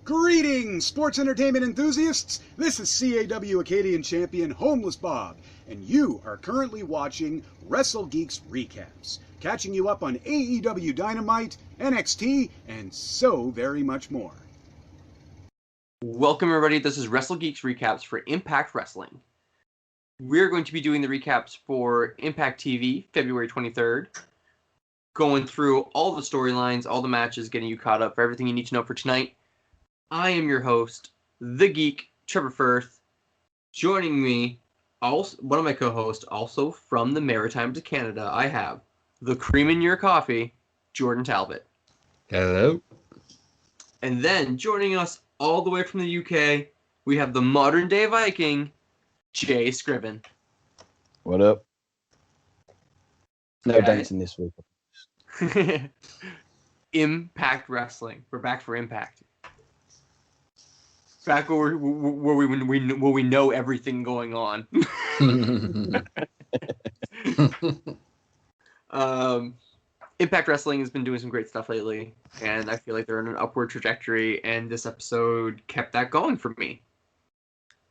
Greetings, sports entertainment enthusiasts! This is CAW Acadian champion Homeless Bob, and you are currently watching Wrestle Geeks Recaps, catching you up on AEW Dynamite, NXT, and so very much more. Welcome everybody, this is Wrestle Geeks Recaps for Impact Wrestling. We're going to be doing the recaps for Impact TV, February 23rd, going through all the storylines, all the matches, getting you caught up for everything you need to know for tonight. I am your host, the geek, Trevor Firth. Joining me, also, one of my co-hosts, also from the Maritimes of Canada, I have the cream in your coffee, Jordan Talbot. Hello. And then joining us all the way from the UK, we have the modern day Viking, Jay Scriven. What up? No dancing this week. Impact Wrestling. We're back for Impact. Back where we know everything going on. Impact Wrestling has been doing some great stuff lately, and I feel like they're in an upward trajectory, and this episode kept that going for me.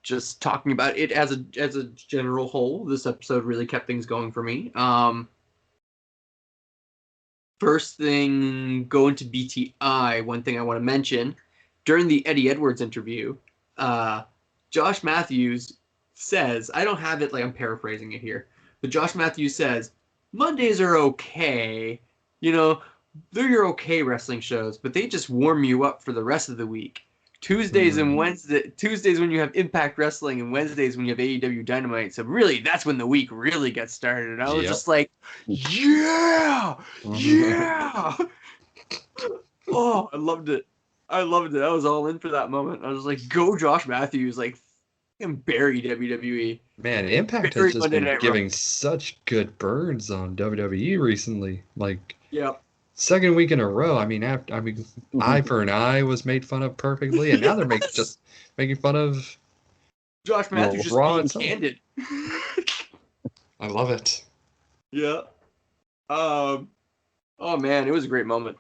Just talking about it as a general whole, this episode really kept things going for me. First thing, going to BTI, one thing I want to mention, during the Eddie Edwards interview, Josh Matthews says, I don't have it, like I'm paraphrasing it here, but Josh Matthews says, Mondays are okay, you know, they're your okay wrestling shows, but they just warm you up for the rest of the week. Tuesdays and Wednesdays, Tuesdays when you have Impact Wrestling, and Wednesdays when you have AEW Dynamite. So really, that's when the week really gets started. And I was just like, yeah! Oh, I loved it. I was all in for that moment. I was like, go Josh Matthews, like, and bury WWE. Man, Impact has just been giving such good burns on WWE recently. Like, second week in a row. I mean, Eye for an Eye was made fun of perfectly, and now they're making fun of Josh Matthews just being candid. I love it. Yeah. Oh man, it was a great moment.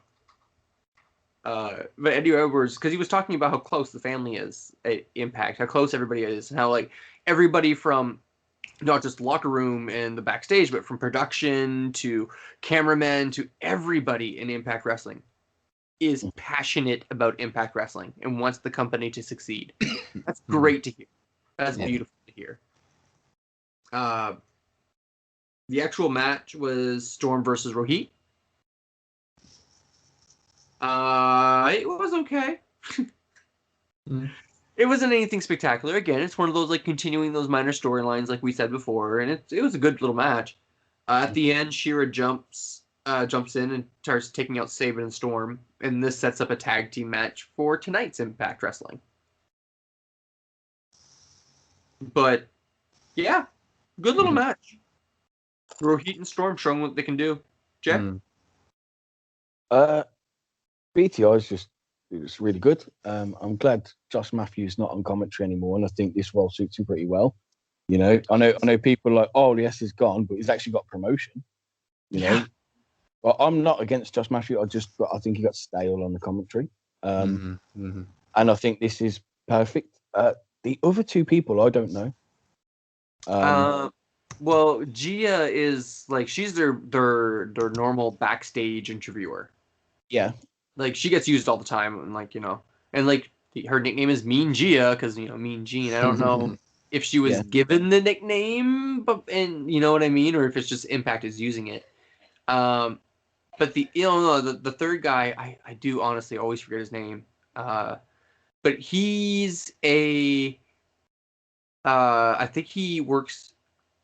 But Eddie Edwards, because he was talking about how close the family is at Impact, how close everybody is, and how like everybody from not just locker room and the backstage, but from production to cameramen to everybody in Impact Wrestling is passionate about Impact Wrestling and wants the company to succeed. That's great to hear. That's beautiful to hear. The actual match was Storm versus Rohit. It was okay. It wasn't anything spectacular. Again, it's one of those like continuing those minor storylines like we said before, and it was a good little match. At the end, KIERA jumps in and starts taking out Sabin and Storm, and this sets up a tag team match for tonight's Impact Wrestling. But yeah, good little match. Rohit and Storm showing what they can do. Jeff? BTI is just really good. I'm glad Josh Matthews not on commentary anymore, and I think this role suits him pretty well. You know, I know people are like, oh, yes, he's gone, but he's actually got promotion. You know, but I'm not against Josh Matthews. I think he got stale on the commentary, and I think this is perfect. The other two people, I don't know. Well, Gia is like she's their normal backstage interviewer. Yeah. Like, she gets used all the time, and, like, you know, and, like, her nickname is Mean Gia, because, you know, Mean Gene. I don't know if she was given the nickname, and you know what I mean, or if it's just Impact is using it. But the third guy, I do honestly always forget his name. But he's I think he works,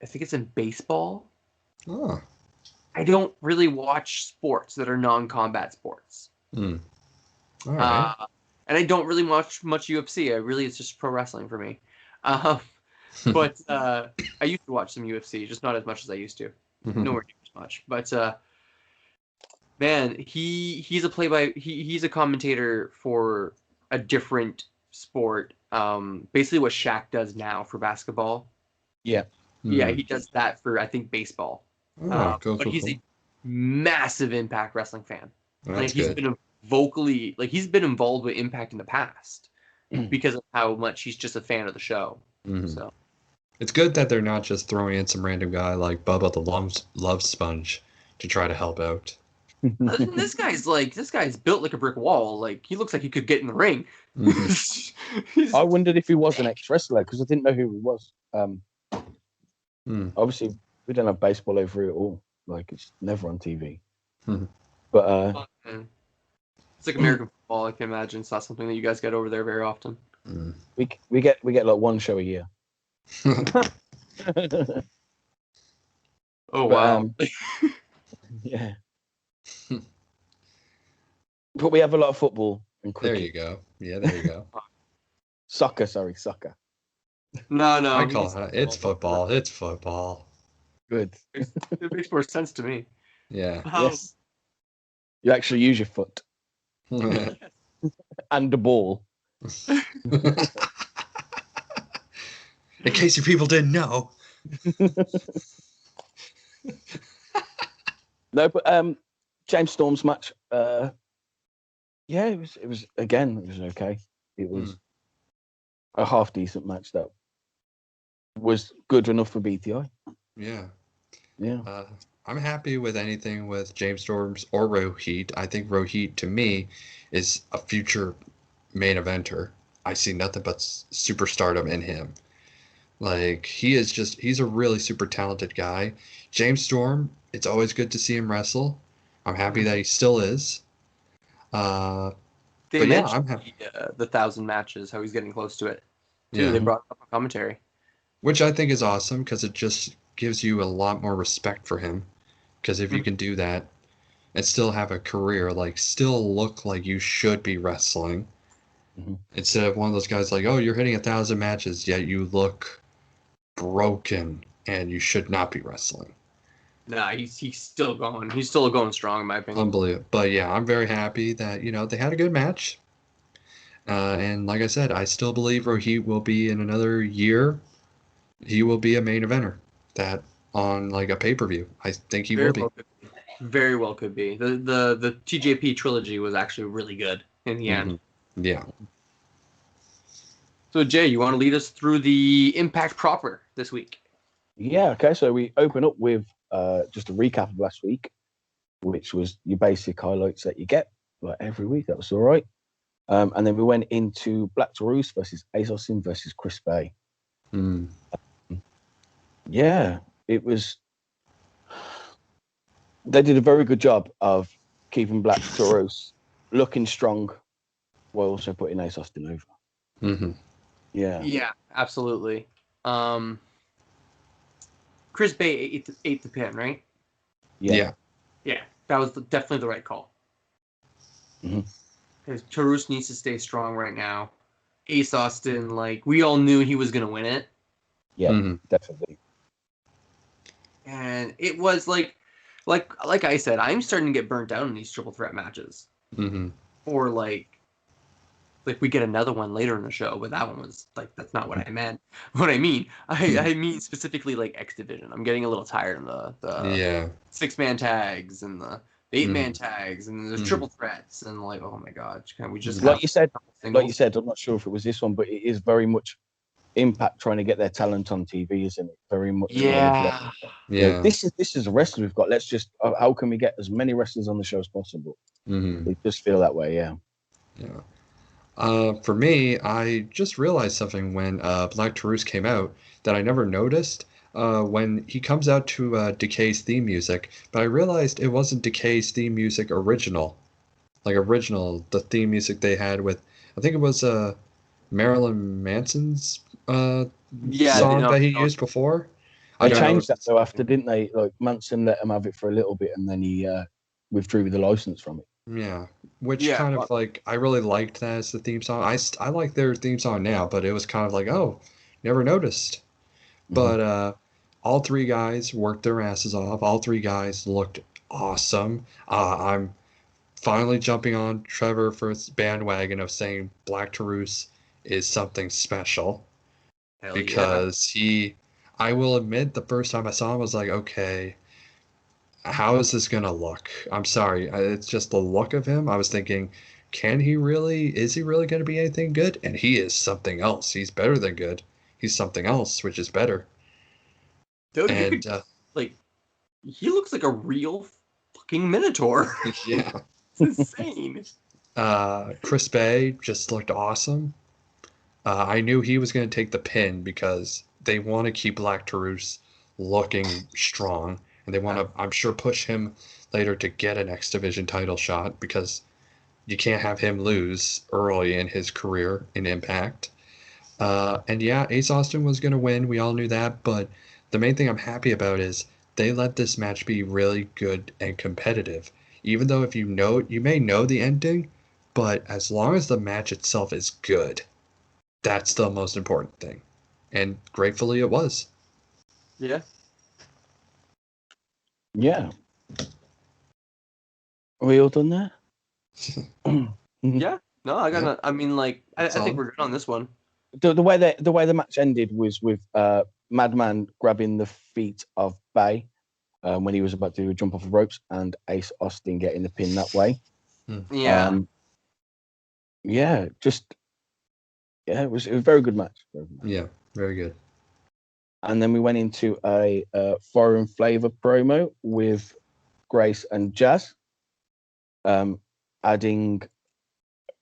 I think it's in baseball. Oh. I don't really watch sports that are non-combat sports. All right. And I don't really watch much UFC. It's just pro wrestling for me. But I used to watch some UFC, just not as much as I used to. Nowhere near as much. But man, he's a commentator for a different sport. Basically what Shaq does now for basketball. Yeah. Yeah, he does that for, I think, baseball. But he's a massive Impact Wrestling fan. Well, that's he's good. been vocally, like he's been involved with Impact in the past because of how much he's just a fan of the show. Mm-hmm. So it's good that they're not just throwing in some random guy like Bubba the Love Sponge to try to help out. this guy's built like a brick wall. Like he looks like he could get in the ring. I wondered if he was an ex-wrestler because I didn't know who he was. Obviously, we don't have baseball over here at all. Like it's never on TV. But it's like American football. I can imagine it's not something that you guys get over there very often. We get like one show a year. Oh wow! Yeah. But we have a lot of football and cricket. There you go. Yeah, there you go. Soccer. No. I call it. It's football. It's football. Good. It makes more sense to me. Yeah. Yes. You actually use your foot. And the ball. In case you people didn't know. No, but James Storm's match. Yeah, it was okay. It was a half decent match that was good enough for BTI. Yeah. Yeah. I'm happy with anything with James Storms or Rohit. I think Rohit, to me, is a future main eventer. I see nothing but superstardom in him. Like, he's a really super talented guy. James Storm, it's always good to see him wrestle. I'm happy that he still is. They mentioned the 1,000 matches, how he's getting close to it. Too. Yeah. They brought up a commentary. Which I think is awesome because it just gives you a lot more respect for him. Because if you can do that and still have a career, like still look like you should be wrestling, instead of one of those guys like, oh, you're hitting 1,000 matches, yet you look broken and you should not be wrestling. Nah, he's still going. He's still going strong, in my opinion. Unbelievable. But yeah, I'm very happy that, they had a good match. And like I said, I still believe Rohit will be in another year. He will be a main eventer that on like a pay-per-view. I think he will be. Very well could be. The TJP trilogy was actually really good in the end. Yeah. So Jay, you want to lead us through the Impact proper this week? Yeah. Okay. So we open up with just a recap of last week, which was your basic highlights that you get like every week. That was all right. And then we went into Black Taurus versus Ace Austin versus Chris Bay. Yeah, it was. They did a very good job of keeping Black Taurus looking strong while also putting Ace Austin over. Yeah, absolutely. Chris Bay ate the pin, right? Yeah, that was definitely the right call. Because Taurus needs to stay strong right now. Ace Austin, like we all knew he was gonna win it. Yeah, definitely. And it was like I said, I'm starting to get burnt out in these triple threat matches. Or like we get another one later in the show, but that one was like that's not what I meant. What I mean, I mean specifically like X Division. I'm getting a little tired of the 6-man tags and the 8-man tags and the triple threats and like, oh my god, can we just like you said, I'm not sure if it was this one, but it is very much Impact trying to get their talent on TV, isn't it? Very much. Yeah. This is a wrestler we've got. Let's just how can we get as many wrestlers on the show as possible? They just feel that way. Yeah. For me, I just realized something when Black Taurus came out that I never noticed. When he comes out to Decay's theme music, but I realized it wasn't Decay's theme music original. The theme music they had with, I think it was Marilyn Manson's song that he used before. They changed that though after, didn't they? Like Manson let him have it for a little bit and then he withdrew the license from it. Yeah, which kind of like, I really liked that as the theme song. I like their theme song now, but it was kind of like, oh, never noticed. But all three guys worked their asses off. All three guys looked awesome. I'm finally jumping on Trevor for his bandwagon of saying Black Taurus is something special. Because I will admit, the first time I saw him, I was like, okay, how is this going to look? I'm sorry. It's just the look of him. I was thinking, is he really going to be anything good? And he is something else. He's better than good. He's something else, which is better. Dude, he looks like a real fucking Minotaur. Yeah. It's insane. Chris Bay just looked awesome. I knew he was going to take the pin because they want to keep Black Taurus looking strong. And they want to, I'm sure, push him later to get an X Division title shot because you can't have him lose early in his career in Impact. And yeah, Ace Austin was going to win. We all knew that. But the main thing I'm happy about is they let this match be really good and competitive. Even though if you may know the ending, but as long as the match itself is good, that's the most important thing. And gratefully it was. Yeah. Yeah. Are we all done there? Yeah. No, I got. I mean, like, I think we're good on this one. The way the match ended was with Madman grabbing the feet of Bay when he was about to jump off the ropes, and Ace Austin getting the pin that way. Yeah. It was a very good match. Yeah, very good. And then we went into a foreign flavor promo with Grace and Jazz, adding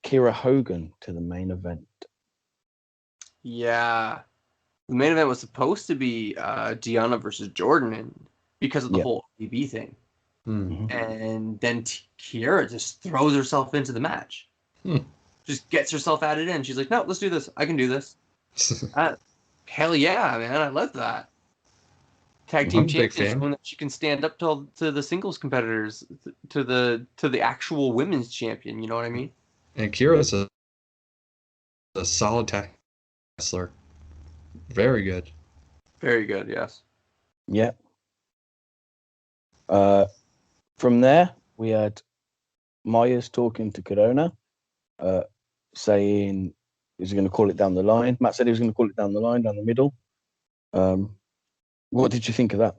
KIERA Hogan to the main event. Yeah. The main event was supposed to be Deanna versus Jordan, and because of the whole EB thing. Mm-hmm. And then KIERA just throws herself into the match. Just gets herself added in. She's like, no, let's do this. I can do this. Hell yeah, man. I love that. Tag team champion showing that she can stand up to the singles competitors, to the actual women's champion. You know what I mean? And KIERA's a solid tag wrestler. Very good. Very good, yes. Yeah. From there, we had Myers talking to Corona, saying he's going to call it down the line. Matt said he was going to call it down the line, down the middle. What did you think of that?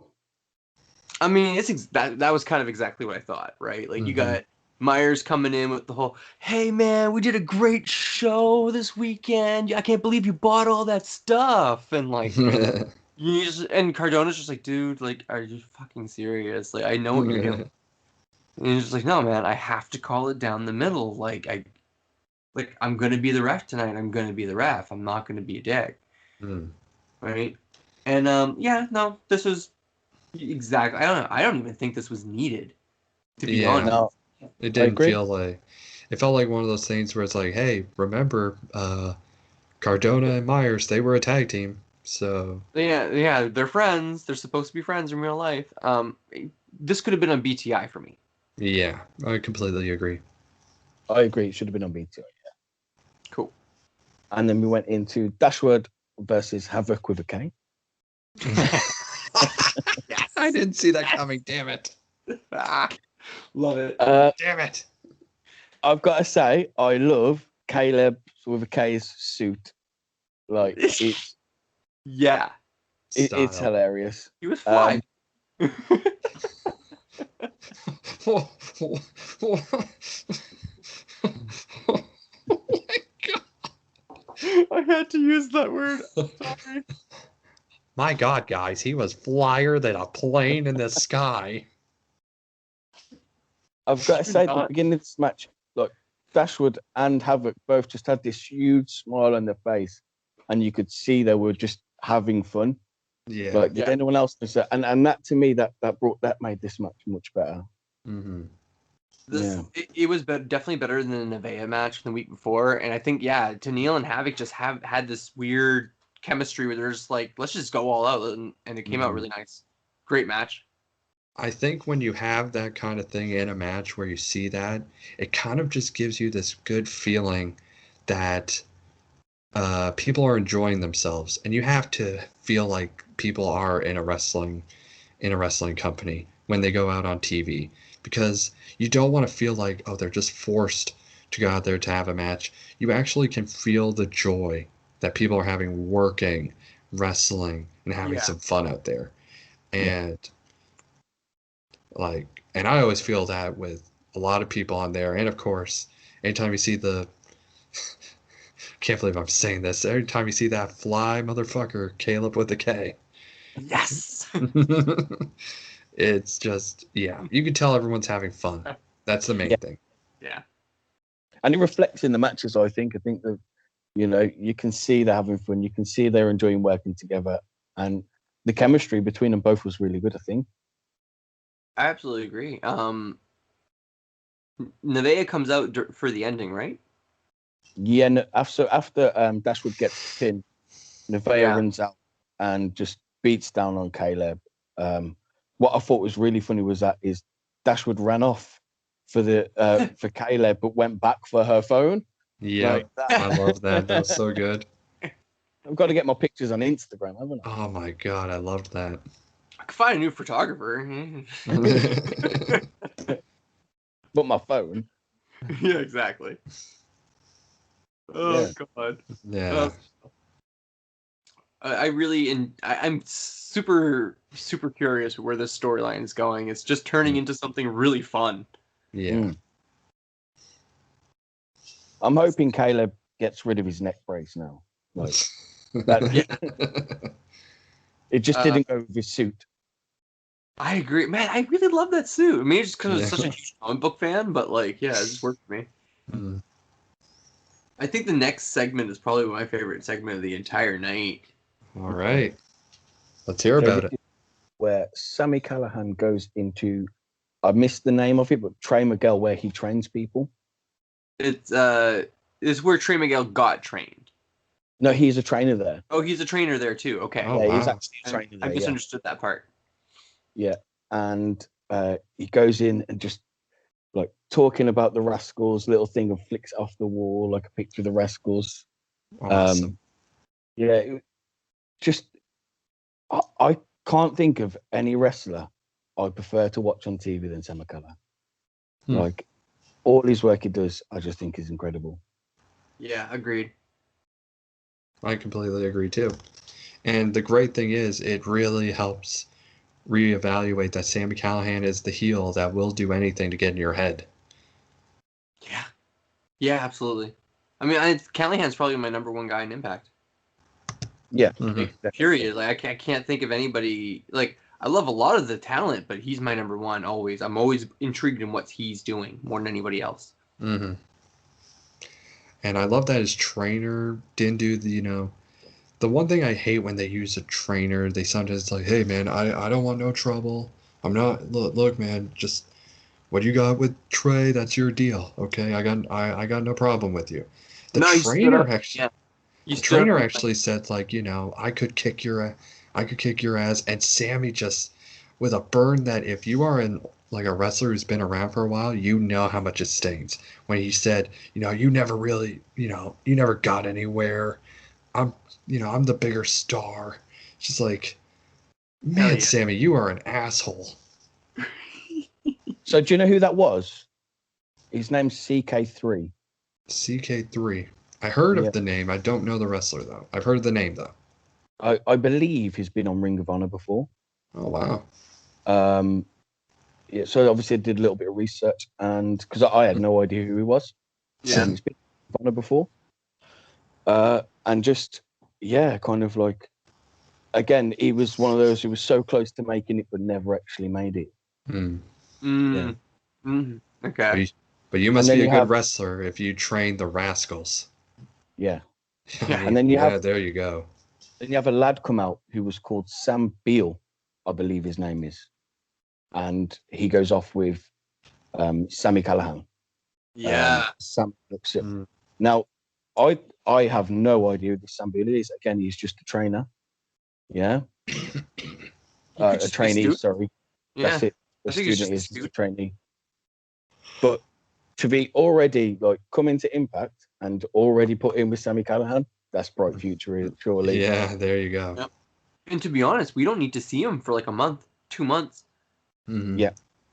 I mean, that was kind of exactly what I thought, right? Like, you got Myers coming in with the whole, hey, man, we did a great show this weekend. I can't believe you bought all that stuff. And, like, and Cardona's just like, dude, like, are you fucking serious? Like, I know what you're doing. And he's just like, no, man, I have to call it down the middle. Like, I'm going to be the ref tonight. I'm going to be the ref. I'm not going to be a dick. Right? And, this was exactly, I don't know. I don't even think this was needed, to be honest. No, it didn't feel like, it felt like one of those things where it's like, hey, remember, Cardona and Myers, they were a tag team. So yeah, they're friends. They're supposed to be friends in real life. This could have been on BTI for me. Yeah, I completely agree. I agree. It should have been on BTI. Yeah. Cool. And then we went into Dashwood versus Havoc with a K. Yes. I didn't see that coming. Damn it. Love it. Damn it. I've got to say, I love Caleb with a K's suit. Like, it's yeah, it's hilarious. He was flying. Oh my God. I had to use that word. Sorry. My God, guys, he was flyer than a plane in the sky. I've got to say, at the beginning of this match, look, Dashwood and Havoc both just had this huge smile on their face, and you could see they were just having fun. Yeah. Like, did anyone else miss it? And that, to me, that made this match much better. Mm-hmm. It was definitely better than the Nevaeh match from the week before, and I think Tennille and Havoc just had this weird chemistry where they're just like, let's just go all out, and it came out really nice. Great match. I think when you have that kind of thing in a match where you see that, it kind of just gives you this good feeling that people are enjoying themselves, and you have to feel like people are in a wrestling company when they go out on TV, because you don't want to feel like, oh, they're just forced to go out there to have a match. You actually can feel the joy that people are having working, wrestling, and having some fun out there. And Like, and I always feel that with a lot of people on there. And of course, anytime you see the, can't believe I'm saying this. Every time you see that fly motherfucker, Caleb with a K. Yes. It's just, yeah, you can tell everyone's having fun. That's the main thing. Yeah. And it reflects in the matches, I think. I think that, you know, you can see they're having fun. You can see they're enjoying working together. And the chemistry between them both was really good, I think. I absolutely agree. Nevaeh comes out for the ending, right? Yeah, no, after Dashwood gets pinned, Nevaeh runs out and just beats down on Caleb. What I thought was really funny was that Dashwood ran off for for Caleb, but went back for her phone. Yeah, I love that. That was so good. I've got to get my pictures on Instagram, haven't I? Oh my god, I loved that. I could find a new photographer. But my phone. Yeah, exactly. Oh god. Yeah. I'm super curious where this storyline is going. It's just turning into something really fun. Yeah. I'm hoping Caleb gets rid of his neck brace now. Like that. It just didn't go with his suit. I agree, man. I really love that suit. Maybe just because I was such a huge comic book fan, but like, yeah, it just worked for me. Mm. I think the next segment is probably my favorite segment of the entire night. All right, let's hear about it. Where Sami Callihan goes into, I missed the name of it, but Trey Miguel, where he trains people. It's where Trey Miguel got trained. No, he's a trainer there. Oh, he's a trainer there too. Okay. Oh, yeah, wow. he's actually a trainer there. I misunderstood that part. Yeah, and he goes in and just like talking about the Rascals, little thing, and flicks it off the wall like a picture of the Rascals. Awesome. I can't think of any wrestler I prefer to watch on TV than Sami Callihan. Like all his work he does, I just think is incredible. Yeah, agreed. I completely agree too. And the great thing is, it really helps reevaluate that Sami Callihan is the heel that will do anything to get in your head. Yeah, absolutely. I mean, Callahan's probably my number one guy in Impact. Yeah, period. Like I can't think of anybody. Like I love a lot of the talent, but he's my number one always. I'm always intrigued in what he's doing more than anybody else. Mm-hmm. And I love that his trainer didn't do the one thing I hate when they use a trainer, they sometimes like, hey man, I don't want no trouble. I'm not look man, just what you got with Trey, that's your deal. Okay, I got no problem with you. The trainer actually said like, I could kick your ass, and Sami just with a burn that if you are in like a wrestler who's been around for a while, you know how much it stings. When he said, you never really, you never got anywhere. I'm the bigger star. Just like, man, Sami, you are an asshole. So do you know who that was? His name's CK3. CK3. I heard of the name. I don't know the wrestler though. I've heard of the name though. I believe he's been on Ring of Honor before. Oh wow. Yeah, so obviously I did a little bit of research, and because I had no idea who he was. Yeah. He's been on Ring of Honor before. And just, kind of like, again, he was one of those who was so close to making it, but never actually made it. Okay. But you must be a good wrestler if you train the Rascals. Yeah. And then there you go. Then you have a lad come out who was called Sam Beale, I believe his name is. And he goes off with Sami Callihan. Yeah. Sam looks at. Now, I have no idea who this Sam Beale is. Again, he's just a trainer. Yeah. A trainee, sorry. Yeah. That's it. The student is a a trainee. But to be already like coming to Impact and already put in with Sami Callihan, that's bright future, surely. Yeah, there you go. Yep. And to be honest, we don't need to see him for like a month, 2 months. Mm-hmm. Yeah.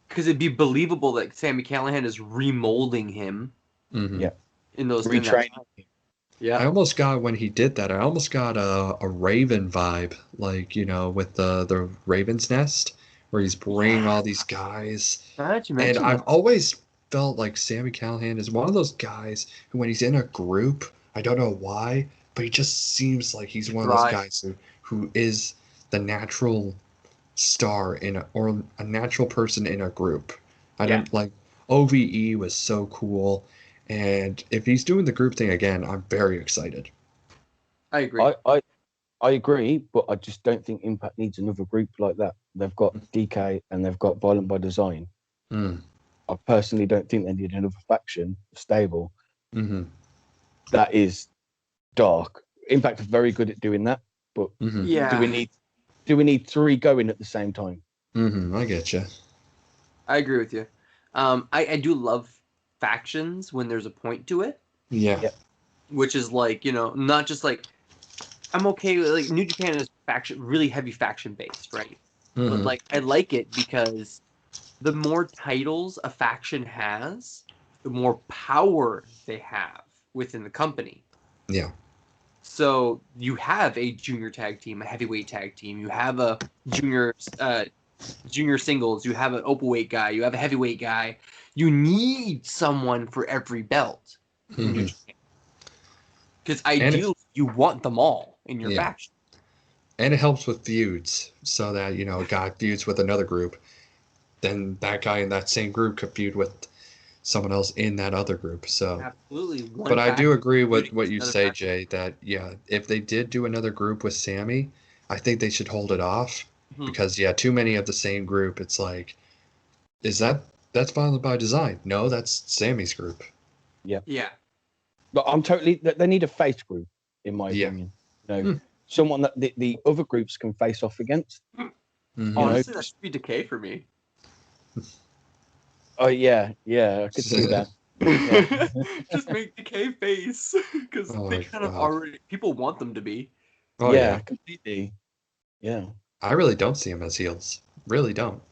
Because it'd be believable that Sami Callihan is remolding him. Mm-hmm. Yeah. In those retraining. Yeah. I almost got, when he did that, I almost got a Raven vibe, like, with the Raven's Nest, where he's bringing all these guys. And I've always felt like Sami Callihan is one of those guys who, when he's in a group, I don't know why, but he just seems like he's one of those guys who is the natural star or a natural person in a group. I don't like OVE was so cool, and if he's doing the group thing again, I'm very excited. I agree. I agree, but I just don't think Impact needs another group like that. They've got DK and they've got Violent by Design. I personally don't think they need another faction stable. That is dark. Impact are very good at doing that, but do we need 3 going at the same time? I get you. I agree with you. I do love factions when there's a point to it. Yeah. Which is like, not just like, I'm okay with, like, New Japan is really heavy faction based, right? But like, I like it because the more titles a faction has, the more power they have within the company. Yeah. So you have a junior tag team, a heavyweight tag team. You have a junior singles. You have an openweight guy. You have a heavyweight guy. You need someone for every belt. Because ideally, you want them all in your faction. And it helps with feuds, so that, a guy feuds with another group, then that guy in that same group could feud with someone else in that other group. So absolutely. But I do agree with what you say, Jay, that if they did do another group with Sami, I think they should hold it off because too many of the same group. It's like, that's Violent by Design? No, that's Sami's group. Yeah. But they need a face group, in my opinion. Someone that the other groups can face off against. Honestly, that should be Decay for me. Oh yeah, I could see that. Just make Decay face because they kind of already people want them to be. Oh yeah, completely. Yeah, I really don't see them as heels. Really don't.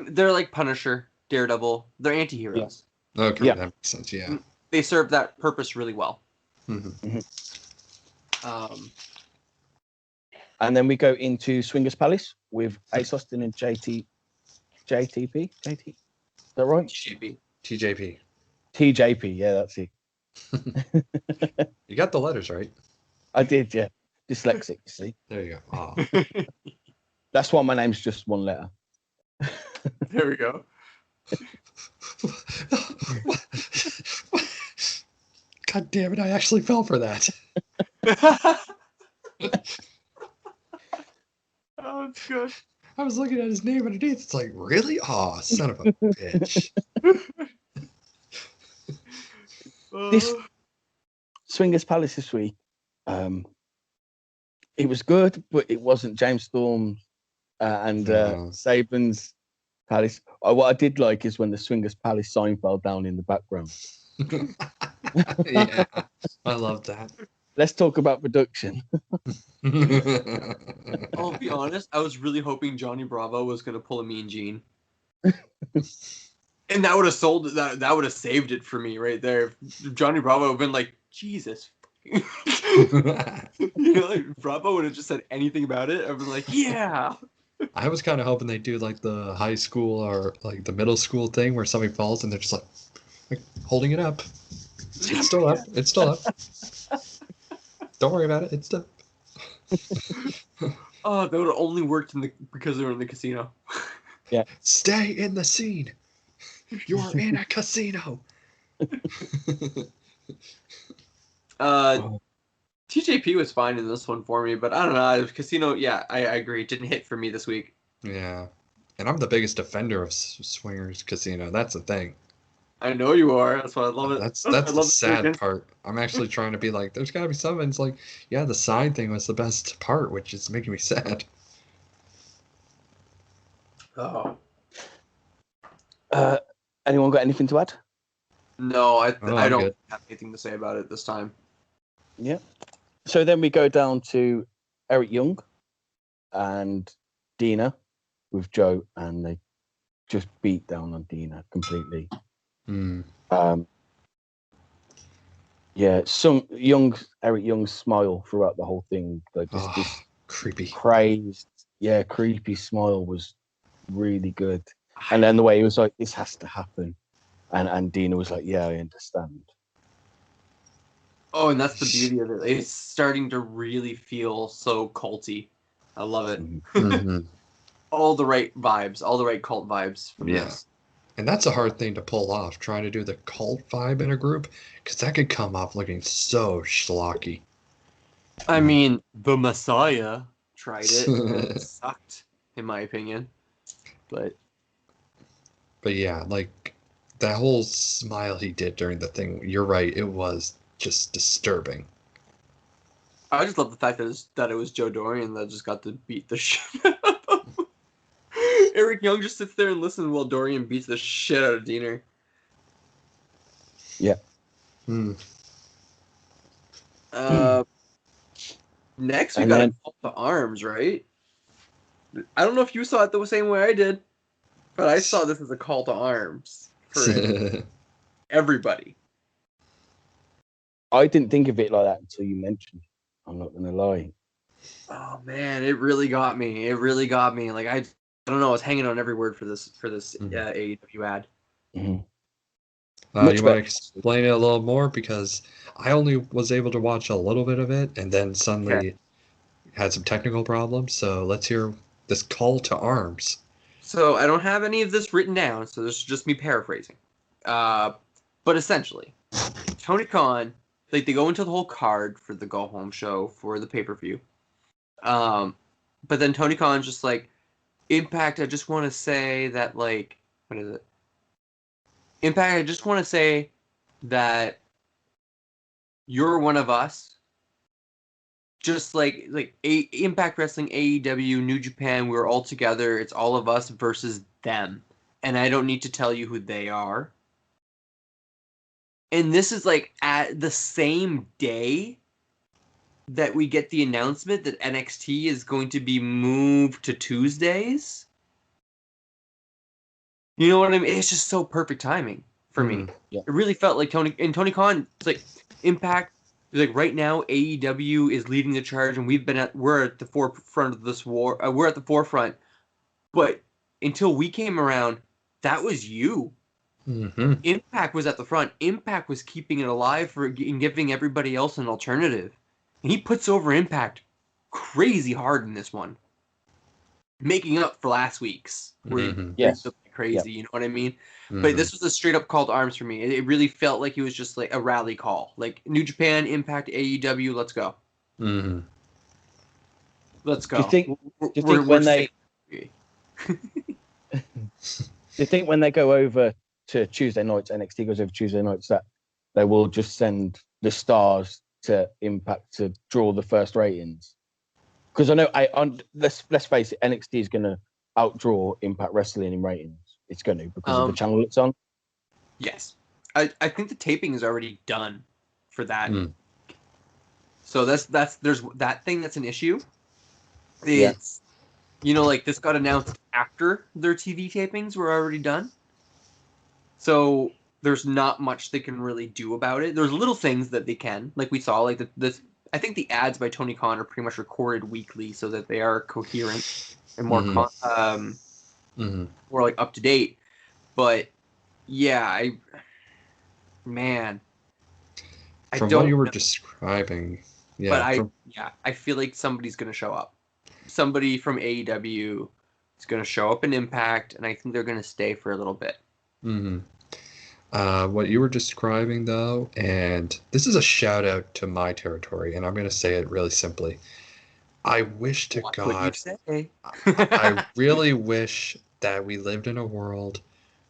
They're like Punisher, Daredevil. They're anti-heroes. Yeah. Okay, that makes sense. Yeah, they serve that purpose really well. And then we go into Swingers Palace with Ace Austin and JTP. Is that right? TJP. Yeah, that's it. You got the letters right. I did, yeah. Dyslexic, you see. There you go. Oh. That's why my name's just one letter. There we go. God damn it, I actually fell for that. Oh, it's good. I was looking at his name underneath. It's like, really? Oh, son of a bitch. This Swingers Palace this week, it was good, but it wasn't James Storm and Saban's Palace. What I did like is when the Swingers Palace sign fell down in the background. Yeah, I love that. Let's talk about production. I'll be honest, I was really hoping Johnny Bravo was going to pull a Mean Gene. And that would have sold it. That would have saved it for me right there. If Johnny Bravo would have been like, Jesus. Like Bravo would have just said anything about it. I was like, yeah. I was kind of hoping they'd do like the high school or like the middle school thing where somebody falls and they're just like holding it up. It's still up. It's still up. Don't worry about it. It's done. Oh, that would have only worked because they were in the casino. Yeah. Stay in the scene. You're in a casino. TJP was fine in this one for me, but I don't know. Casino, I agree. It didn't hit for me this week. Yeah. And I'm the biggest defender of Swingers Casino. That's the thing. I know you are. That's why I love it. That's the sad part. I'm actually trying to be like, there's got to be something. It's like, yeah, the sign thing was the best part, which is making me sad. Oh. Anyone got anything to add? No, I don't have anything to say about it this time. Yeah. So then we go down to Eric Young and Dina with Joe, and they just beat down on Dina completely. Eric Young's smile throughout the whole thing, like this creepy, crazed, creepy smile was really good. And then the way he was like, this has to happen. And Dina was like, yeah, I understand. Oh, and that's the beauty of it. It's starting to really feel so culty. I love it. Mm-hmm. All the right vibes, all the right cult vibes from this. And that's a hard thing to pull off, trying to do the cult vibe in a group, because that could come off looking so schlocky. I mean, the Messiah tried it, and it sucked, in my opinion. But yeah, like, that whole smile he did during the thing, you're right, it was just disturbing. I just love the fact that it was Joe Dorian that just got to beat the shit out of him. Eric Young just sits there and listens while Dorian beats the shit out of Diener. Yeah. Next, we got a call to arms, right? I don't know if you saw it the same way I did, but I saw this as a call to arms for everybody. I didn't think of it like that until you mentioned it. I'm not going to lie. Oh, man, it really got me. It really got me. Like, I don't know. I was hanging on every word for this AEW ad. You want to explain it a little more? Because I only was able to watch a little bit of it and then suddenly had some technical problems. So let's hear this call to arms. So I don't have any of this written down, so this is just me paraphrasing. But essentially, Tony Khan, like, they go into the whole card for the Go Home show for the pay-per-view. But then Tony Khan's just like, Impact, I just want to say that, like, what is it? Impact, I just want to say that you're one of us. Just like Impact Wrestling, AEW, New Japan, we're all together. It's all of us versus them. And I don't need to tell you who they are. And this is like at the same day that we get the announcement that NXT is going to be moved to Tuesdays. You know what I mean? It's just so perfect timing for me. Yeah. It really felt like Tony Khan. It's like Impact. Like right now, AEW is leading the charge, and we're at the forefront of this war. We're at the forefront, but until we came around, that was you. Mm-hmm. Impact was at the front. Impact was keeping it alive and giving everybody else an alternative. And he puts over Impact crazy hard in this one, making up for last week's. Where crazy, you know what I mean? Mm-hmm. But this was a straight up call to arms for me. It really felt like it was just like a rally call. Like New Japan, Impact, AEW, let's go. Mm-hmm. Let's go. Do you think when they go over to Tuesday nights, NXT goes over Tuesday nights, that they will just send the stars to Impact to draw the first ratings? Because I know, let's face it, NXT is going to outdraw Impact Wrestling in ratings. It's going to, because of the channel it's on. Yes. I think the taping is already done for that. So there's that thing that's an issue. It's, you know, like this got announced after their TV tapings were already done. So there's not much they can really do about it. There's little things that they can, like we saw, like this. I think the ads by Tony Khan are pretty much recorded weekly so that they are coherent and more more like up to date. But yeah, from what you were describing, but I feel like somebody's gonna show up. Somebody from AEW is gonna show up in Impact, and I think they're gonna stay for a little bit. What you were describing, though, and this is a shout out to my territory, and I'm going to say it really simply. I wish to God, I really wish that we lived in a world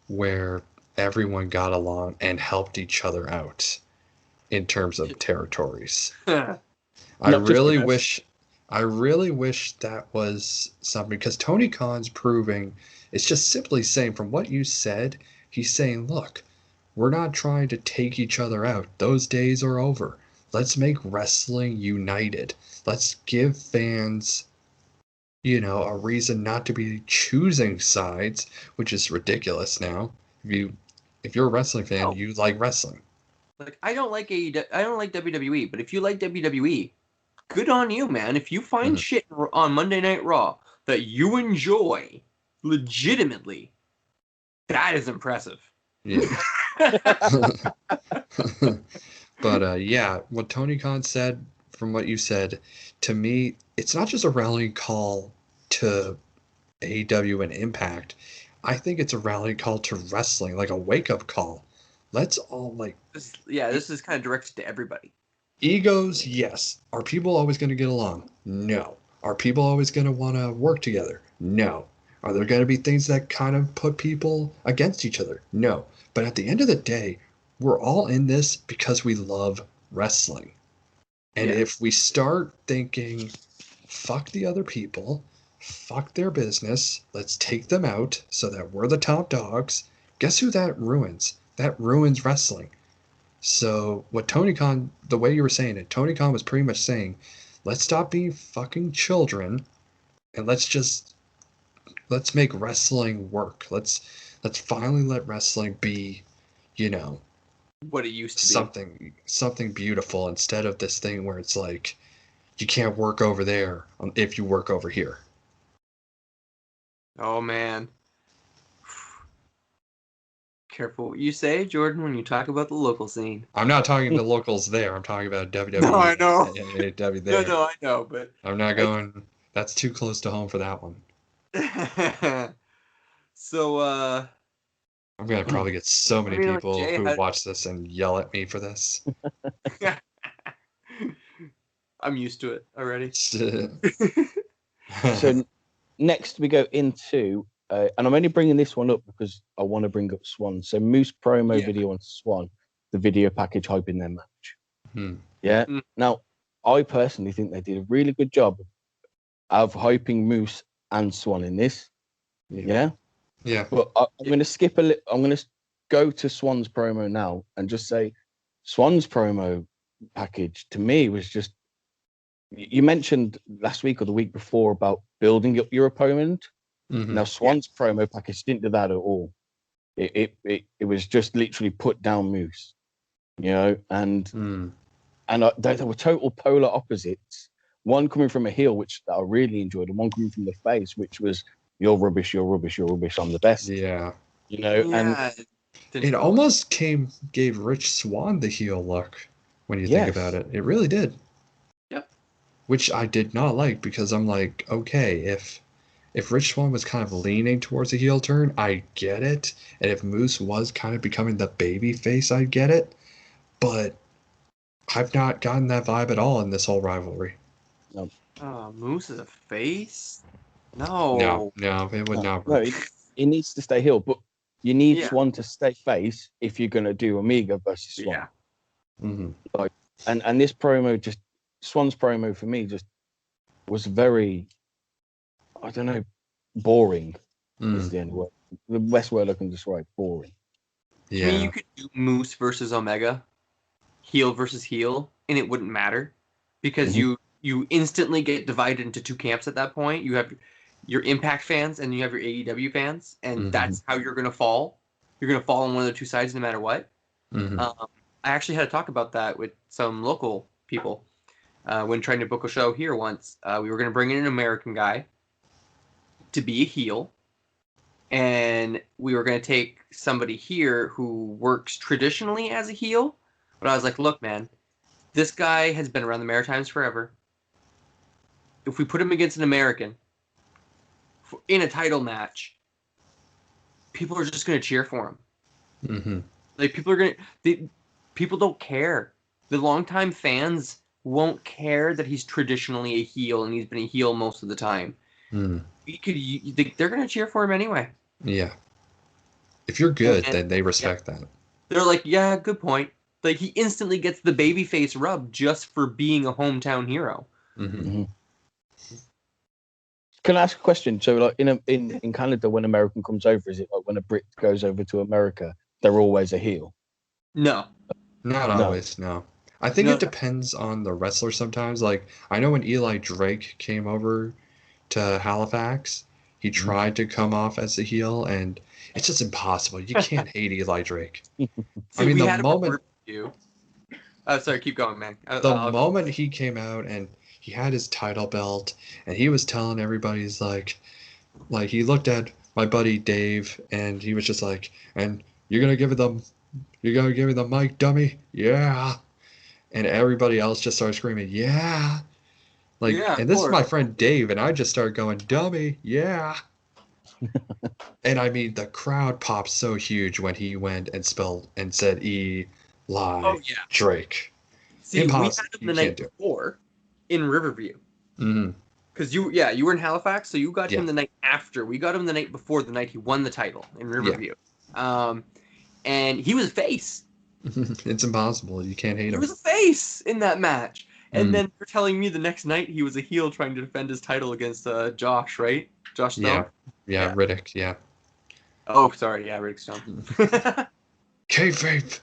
where everyone got along and helped each other out in terms of territories. I really wish that was something, because Tony Khan's proving, it's just simply saying, from what you said, he's saying, look, we're not trying to take each other out. Those days are over. Let's make wrestling united. Let's give fans, a reason not to be choosing sides, which is ridiculous now. If you're a wrestling fan, you like wrestling. Like, I don't like WWE, but if you like WWE, good on you, man. If you find shit on Monday Night Raw that you enjoy, legitimately, that is impressive. Yeah. But yeah, what Tony Khan said, from what you said, to me, it's not just a rallying call to AEW and Impact. I think it's a rallying call to wrestling, like a wake-up call. Let's all this is kind of directed to everybody. Egos, yes. Are people always going to get along? No. Are people always going to want to work together? No. Are there going to be things that kind of put people against each other? No. But at the end of the day, we're all in this because we love wrestling. And if we start thinking, fuck the other people, fuck their business, let's take them out so that we're the top dogs, guess who that ruins? That ruins wrestling. So what Tony Khan, the way you were saying it, Tony Khan was pretty much saying, let's stop being fucking children and let's make wrestling work. Let's finally let wrestling be, what it used to be. Something beautiful instead of this thing where it's like you can't work over there if you work over here. Oh man. Careful what you say, Jordan, when you talk about the local scene. I'm not talking the locals there. I'm talking about WWE. No, I know. AEW there. No, I know, but I'm not going. That's too close to home for that one. So, I'm gonna probably get so many people who watch this and yell at me for this. I'm used to it already. So next we go into, and I'm only bringing this one up because I want to bring up Swan. So Moose promo video on Swan, the video package hyping their match. Yeah. Now, I personally think they did a really good job of hyping Moose and Swan in this. Yeah. But I'm going to skip a little. I'm going to go to Swan's promo now and just say Swan's promo package to me was just. You mentioned last week or the week before about building up your opponent. Now Swan's promo package didn't do that at all. It was just literally put down Moose, and they were total polar opposites. One coming from a heel, which I really enjoyed, and one coming from the face, which was you're rubbish, you're rubbish, you're rubbish. I'm the best. Yeah. And it almost gave Rich Swann the heel look when you think about it. It really did. Yep. Which I did not like because I'm like, okay, if Rich Swann was kind of leaning towards a heel turn, I get it. And if Moose was kind of becoming the baby face, I get it. But I've not gotten that vibe at all in this whole rivalry. No. Moose is a face? No, it would not work. No, it needs to stay heel, but you need Swan to stay face if you're going to do Omega versus Swan. Yeah. And this promo, Swan's promo for me just was very, I don't know, boring. Is the only word. The best word I can describe, boring. Yeah. I mean, you could do Moose versus Omega, heel versus heel, and it wouldn't matter because you instantly get divided into two camps at that point. You have your Impact fans and you have your AEW fans, and that's how you're going to fall. You're going to fall on one of the two sides no matter what. I actually had to talk about that with some local people when trying to book a show here once. We were going to bring in an American guy to be a heel, and we were going to take somebody here who works traditionally as a heel. But I was like, look, man, this guy has been around the Maritimes forever. If we put him against an American in a title match, people are just going to cheer for him. Like people don't care. The longtime fans won't care that he's traditionally a heel and he's been a heel most of the time. They're going to cheer for him anyway. Yeah. If you're good, then they respect that. They're like, yeah, good point. Like he instantly gets the babyface rub just for being a hometown hero. Can I ask a question? So, like in Canada, when American comes over, is it like when a Brit goes over to America, they're always a heel? No, not always. No, I think it depends on the wrestler. Sometimes, like I know when Eli Drake came over to Halifax, he tried to come off as a heel, and it's just impossible. You can't hate Eli Drake. I mean, the moment. Sorry, keep going, man. The moment he came out and he had his title belt and he was telling everybody, he's like he looked at my buddy Dave, and he was just like, and you're gonna give me the mic, dummy? Yeah. And everybody else just started screaming, yeah. Like, Yeah, and this is my friend Dave, and I just started going, dummy, yeah. And I mean, the crowd popped so huge when he went and said Drake. See, Impossible. we had him the night before in Riverview. Mm-hmm. Because you were in Halifax, so you got him the night after. We got him the night before, the night he won the title in Riverview. Yeah. And he was a face. It's impossible. You can't hate him. He was a face in that match. And then you're telling me the next night he was a heel trying to defend his title against Josh, right? Josh Stone? Yeah, Riddick, yeah. Oh, sorry, yeah, Riddick Stone. Kayfabe.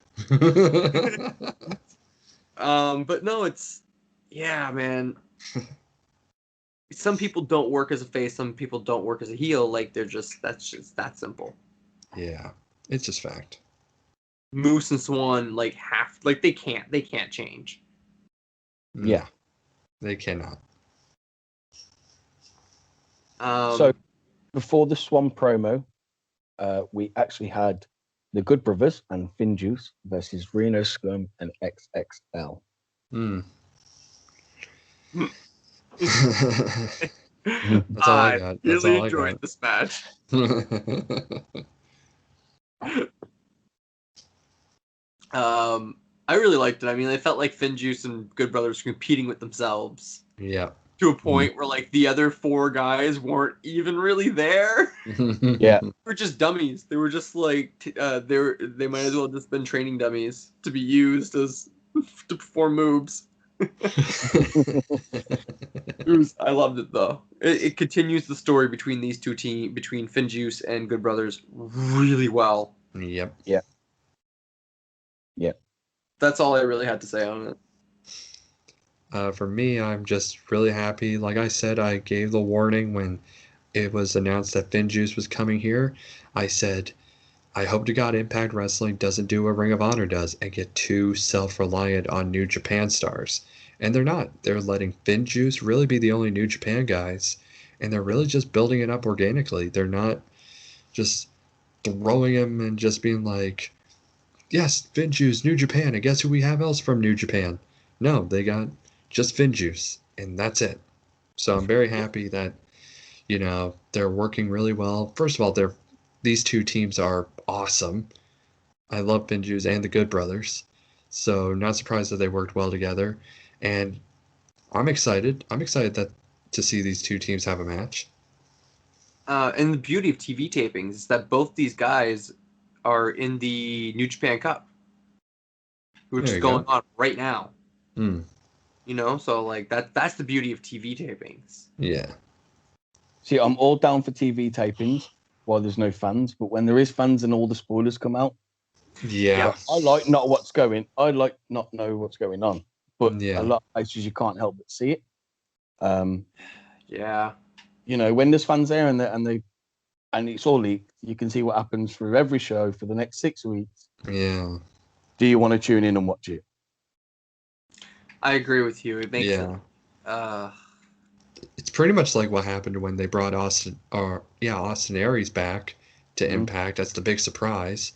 But no, it's, yeah, man. Some people don't work as a face, some people don't work as a heel. Like, that's just that simple. Yeah, it's just fact. Moose and Swan, they can't change. Yeah. They cannot. So, before the Swan promo, we actually had the Good Brothers and Finn Juice versus Reno Scum and XXL. That's all I got. That's really all enjoyed this match. I really liked it. I mean, I felt like Finn Juice and Good Brothers competing with themselves. Yeah. To a point where the other four guys weren't even really there. Yeah. They were just dummies. They were just they might as well have just been training dummies to be used to perform moves. I loved it though. It continues the story between these two teams, between Finn Juice and Good Brothers, really well. Yep. Yeah. Yeah. That's all I really had to say on it. For me, I'm just really happy. Like I said, I gave the warning when it was announced that Finn Juice was coming here. I said, I hope to God Impact Wrestling doesn't do what Ring of Honor does and get too self-reliant on New Japan stars. And they're not. They're letting Finn Juice really be the only New Japan guys. And they're really just building it up organically. They're not just throwing him and just being like, yes, Finn Juice, New Japan. And guess who we have else from New Japan? No, they got just Finn Juice. And that's it. So I'm very happy that, they're working really well. First of all, these two teams are awesome. I love Finn Juice and the Good Brothers. So not surprised that they worked well together. And I'm excited. To see these two teams have a match. And the beauty of TV tapings is that both these guys are in the New Japan Cup, which is going on right now. So that's the beauty of TV tapings. Yeah. See, I'm all down for TV tapings while there's no fans, but when there is fans and all the spoilers come out, yeah, I like not know what's going on. But a lot of places you can't help but see it. Yeah. When there's fans there and it's all leaked, you can see what happens through every show for the next 6 weeks. Yeah. Do you want to tune in and watch it? I agree with you. It makes it. It's pretty much like what happened when they brought Austin Aries back to Impact. That's the big surprise.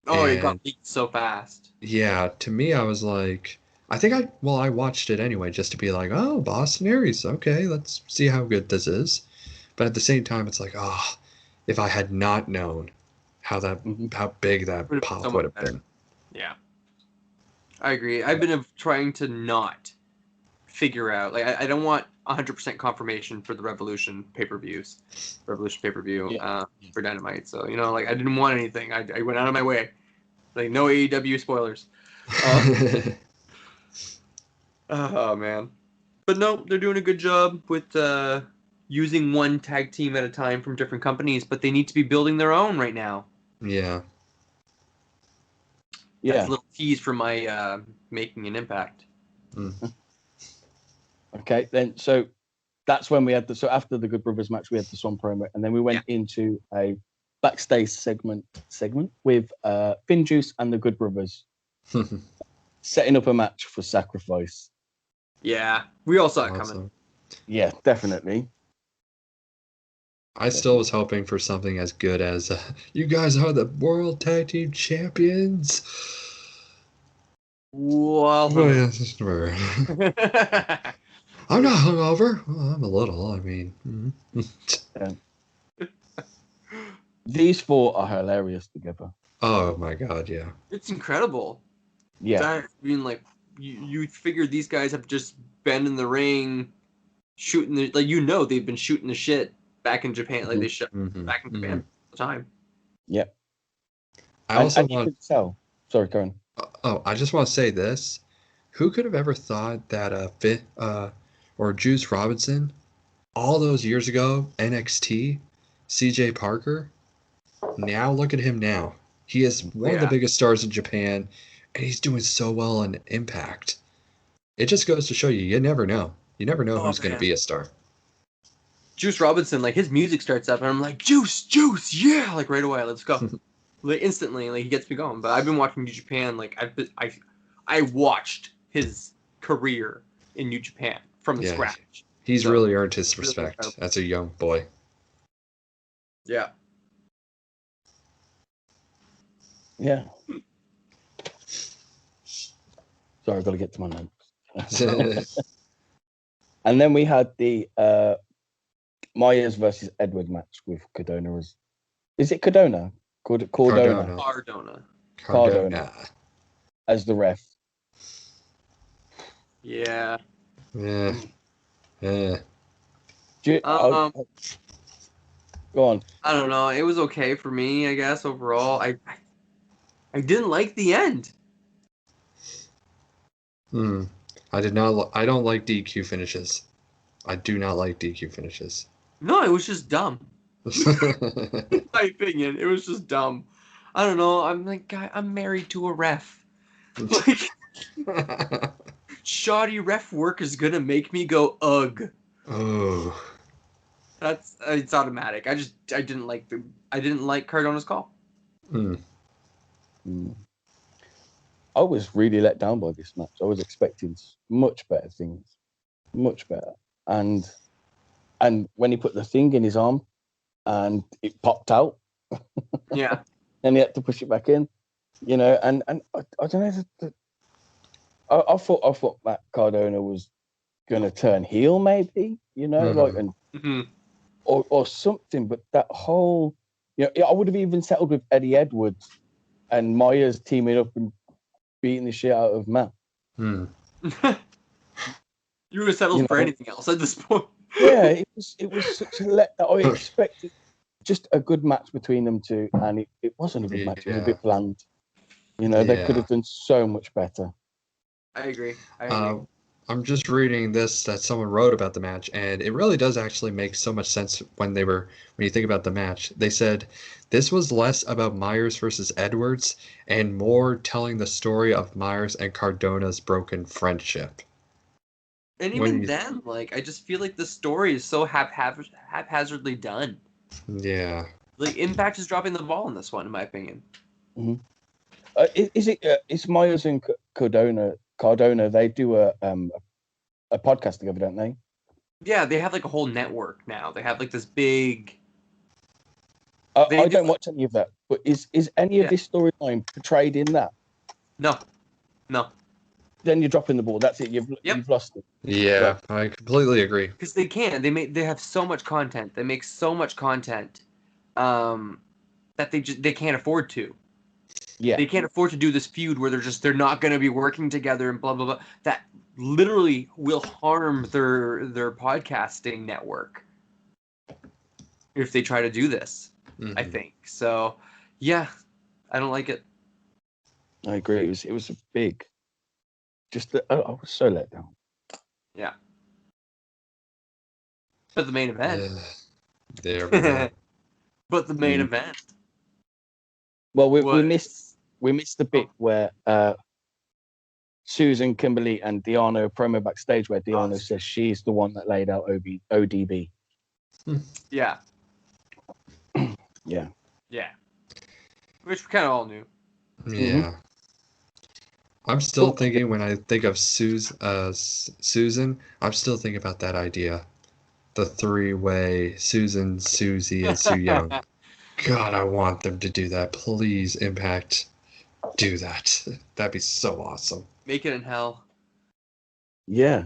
Oh, it got leaked so fast. Yeah, to me, I was like, I watched it anyway just to be like, oh, Austin Aries, okay, let's see how good this is. But at the same time, it's like, if I had not known how big that pop would have been. Yeah, I agree. I've been trying to not figure out, I don't want 100% confirmation for the Revolution pay-per-view for Dynamite. So, I didn't want anything. I went out of my way. No AEW spoilers. Oh, man. But no, they're doing a good job with using one tag team at a time from different companies, but they need to be building their own right now. Yeah. That's a little tease for my making an impact. Okay, then so that's when we had so after the Good Brothers match we had the Swan promo, and then we went into a backstage segment with Finn Juice and the Good Brothers setting up a match for Sacrifice. Yeah, we all saw it coming. Yeah, definitely. I still was hoping for something as good as you guys are the World Tag Team Champions. Well, Oh, yeah, I'm not hungover. Well, I'm a little. I mean, these four are hilarious together. Oh my god, yeah. It's incredible. Yeah. I mean, like, you figure these guys have just been in the ring shooting the, like, they've been shooting the shit back in Japan. Like, they shot back in Japan all the time. Yeah. I also and you could tell. Sorry, Karen. Oh, I just want to say this. Who could have ever thought that or Juice Robinson, all those years ago, NXT, CJ Parker, now look at him now. He is one of the biggest stars in Japan, and he's doing so well in Impact. It just goes to show you never know. You never know who's going to be a star. Juice Robinson, like, his music starts up, and I'm like, Juice, yeah, like, right away, let's go. Like, instantly, like, he gets me going. But I've been watching New Japan, like, I watched his career in New Japan from the scratch. He's really earned his respect as a young boy. Yeah. Yeah. Sorry, I've got to get to my notes. And then we had the Myers versus Edward match with Cardona. Is it Cardona? Cardona. As the ref. Yeah. Yeah. Yeah. Go on. I don't know. It was okay for me, I guess, overall. I didn't like the end. I don't like DQ finishes. I do not like DQ finishes. No, it was just dumb. In my opinion, it was just dumb. I don't know. I'm like, I'm married to a ref. Like, shoddy ref work is gonna make me go ugh. Oh. It's automatic. I didn't like Cardona's call. I was really let down by this match. I was expecting much better things, much better. And when he put the thing in his arm, and it popped out, yeah, and he had to push it back in, and I don't know. I thought Matt Cardona was gonna turn heel, maybe, or something. But that whole, I would have even settled with Eddie Edwards and Myers teaming up and beating the shit out of Matt. You would have settled for anything else at this point. Yeah, it was such a letdown. I expected just a good match between them two, and it wasn't a good match. It was a bit bland. They could have done so much better. I agree. I'm just reading this that someone wrote about the match, and it really does actually make so much sense when you think about the match. They said this was less about Myers versus Edwards and more telling the story of Myers and Cardona's broken friendship. And even then, like, I just feel like the story is so haphazardly done. Yeah. Like, Impact is dropping the ball in this one, in my opinion. Mm-hmm. It's Myers and Cardona, they do a podcast together, don't they? Yeah, they have like a whole network now. They have like this big. I don't watch any of that, but is any of this storyline portrayed in that? No. Then you're dropping the ball. That's it. You've lost it. Yeah, I completely agree. Because they can. They have so much content. They make so much content, that they can't afford to. Yeah. They can't afford to do this feud where they're not going to be working together and blah blah blah. That literally will harm their podcasting network if they try to do this. Mm-hmm. I think so. Yeah, I don't like it. I agree. It was a big. I was so let down. Yeah. But the main event. But the main event. Well, we missed the bit where Susan, Kimberly, and Deanna promo backstage where Deanna says she's the one that laid out ODB. Yeah. Yeah. Yeah. Which we kind of all knew. Yeah. Mm-hmm. I'm still thinking when I think of Susan, I'm still thinking about that idea the three-way Susan, Susie, and Su Yung. God, I want them to do that. Please, Impact, do that. That'd be so awesome. Make it in hell. Yeah.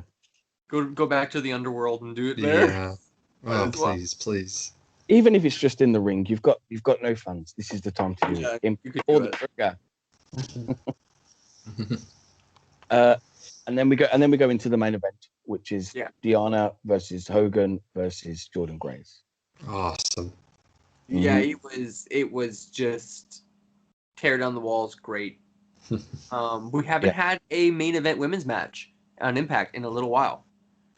Go back to the underworld and do it there. Yeah. Oh, please. Even if it's just in the ring, you've got no fans. This is the time to do it. Pull the trigger. And then we go into the main event, which is Deonna versus Hogan versus Jordynne Grace. Awesome. Yeah, it was just tear down the walls. Great. We haven't had a main event women's match on Impact in a little while.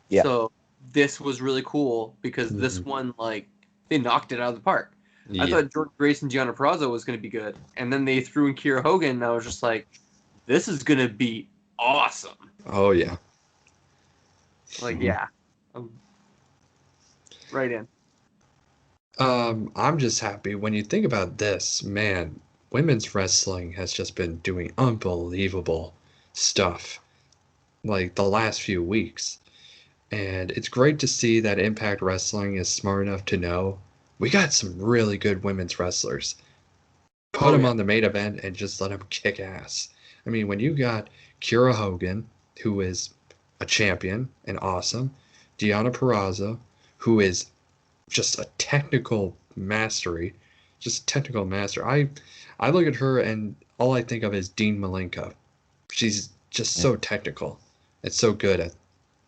Yeah. So this was really cool because this one, like, they knocked it out of the park. Yeah. I thought Jordynne Grace and Deonna Purrazzo was going to be good, and then they threw in KIERA Hogan, and I was just like, this is going to be awesome. Oh yeah. Like right in. I'm just happy when you think about this, man. Women's wrestling has just been doing unbelievable stuff like the last few weeks. And it's great to see that Impact Wrestling is smart enough to know we got some really good women's wrestlers. Put them on the main event and just let them kick ass. I mean, when you got KIERA Hogan, who is a champion and awesome, Deonna Purrazzo, who is just a technical mastery, just a technical master. I look at her and all I think of is Dean Malenko. She's just so technical. It's so good at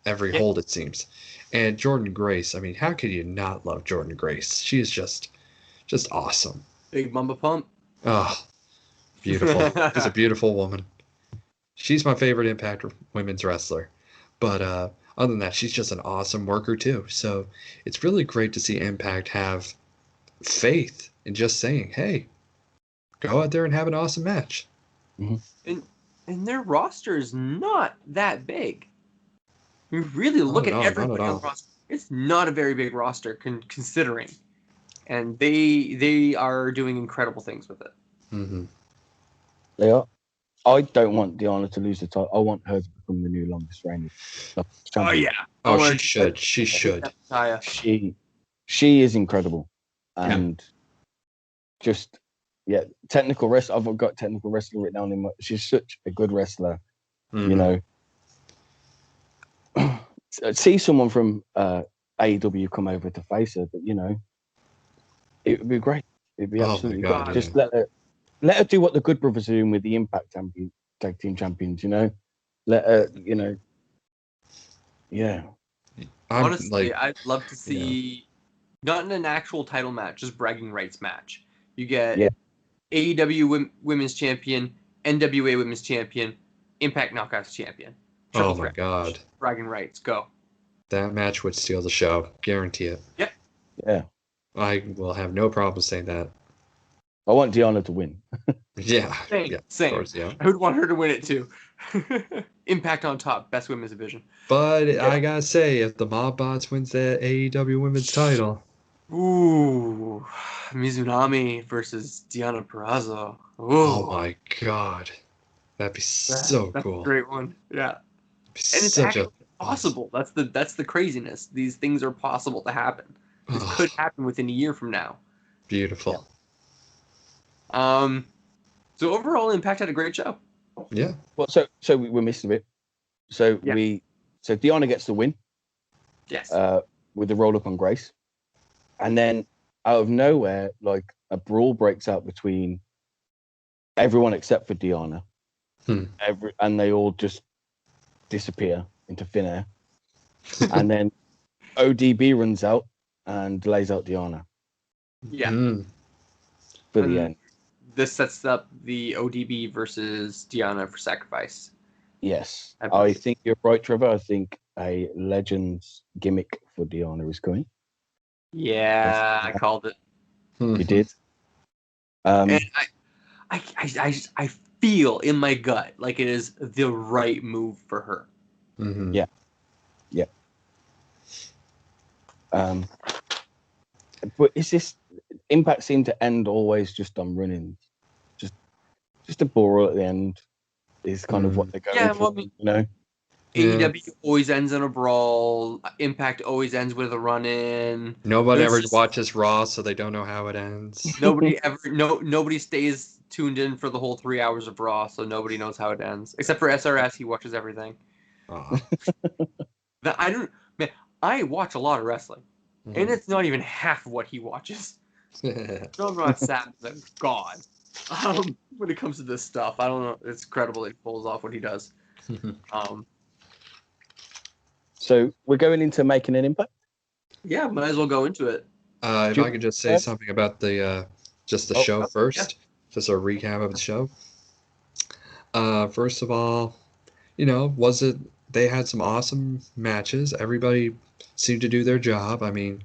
every hold, it seems. And Jordynne Grace, I mean, how could you not love Jordynne Grace? She is just awesome. Big Mamba Pump. Oh, beautiful. She's a beautiful woman. She's my favorite Impact women's wrestler. But other than that, she's just an awesome worker too. So it's really great to see Impact have faith in just saying, hey, go out there and have an awesome match. Mm-hmm. And their roster is not that big. You really look at everybody on the roster. It's not a very big roster considering. And they are doing incredible things with it. Mm-hmm. They are. I don't want Deonna to lose the title. I want her to become the new longest reigning champion. Oh yeah. Oh, she should. She is incredible, and technical wrestler. I've got technical wrestler written down in my. She's such a good wrestler. You know, see someone from AEW come over to face her, but it would be great. It'd be absolutely great. Just let her do what the Good Brothers are doing with the Impact Tag Team Champions, Let her, Yeah. Honestly, I'd love to see, not in an actual title match, just bragging rights match. You get AEW Women's Champion, NWA Women's Champion, Impact Knockouts Champion. Oh my God. Bragging rights, go. That match would steal the show. Guarantee it. Yep. Yeah. I will have no problem saying that. I want Deonna to win. Same. Of course, yeah. I would want her to win it too. Impact on top, best women's division. But I gotta say, if the Mob Bots wins the AEW Women's title, ooh, Mizunami versus Deonna Purrazzo. Oh my God, that'd be so that's cool. A great one, yeah. And it's actually possible. That's the craziness. These things are possible to happen. This could happen within a year from now. Beautiful. Yeah. So overall, Impact had a great show. Yeah. Well, so we missed a bit. So Deonna gets the win. Yes. With the roll up on Grace, and then out of nowhere, like a brawl breaks out between everyone except for Deonna. And they all just disappear into thin air. And then ODB runs out and lays out Deonna. Yeah. For the end. This sets up the ODB versus Deonna for Sacrifice. Yes. I think you're right, Trevor. I think a Legends gimmick for Deonna is coming. Yeah, I called it. You did. And I feel in my gut like it is the right move for her. Mm-hmm. Yeah. But is this Impact seem to end always just on running, just a brawl at the end is kind of what they're going for, AEW always ends in a brawl. Impact always ends with a run-in. Nobody ever watches Raw, so they don't know how it ends. Nobody stays tuned in for the whole 3 hours of Raw, so nobody knows how it ends. Except for SRS, he watches everything. I watch a lot of wrestling, and it's not even half of what he watches. I'm not sad that God. When it comes to this stuff, I don't know. It's incredible that he pulls off what he does. So we're going into making an impact. Yeah, might as well go into it. If I could just say something about the show first, just a recap of the show. First of all, they had some awesome matches. Everybody seemed to do their job. I mean,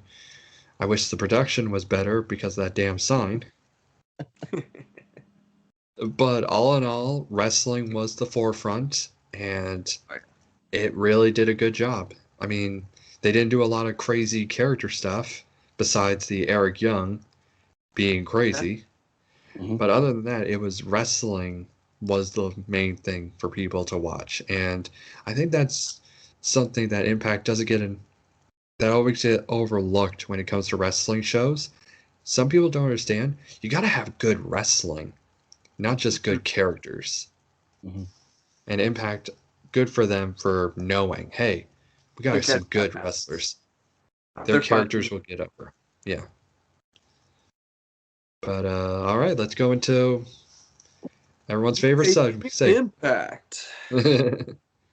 I wish the production was better because of that damn sign. But all in all, wrestling was the forefront, and it really did a good job. I mean, they didn't do a lot of crazy character stuff besides the Eric Young being crazy. But other than that, it was wrestling was the main thing for people to watch. And I think that's something that Impact doesn't get that always get overlooked when it comes to wrestling shows. Some people don't understand. You got to have good wrestling, not just good characters. And Impact, good for them for knowing, hey, we got some good wrestlers. Their characters will get over. Yeah. But all right, let's go into everyone's favorite subject. Impact.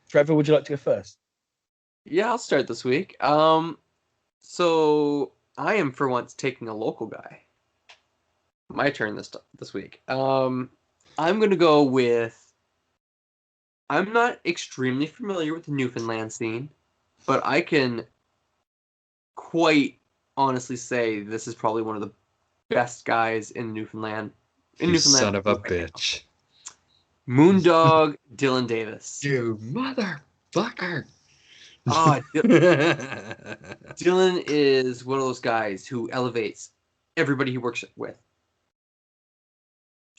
Trevor, would you like to go first? Yeah, I'll start this week. So I am for once taking a local guy. My turn this week. I'm gonna go with. I'm not extremely familiar with the Newfoundland scene, but I can quite honestly say this is probably one of the best guys in Newfoundland. Son of a bitch. Moondog Dylan Davis. You motherfucker. Dylan is one of those guys who elevates everybody he works with.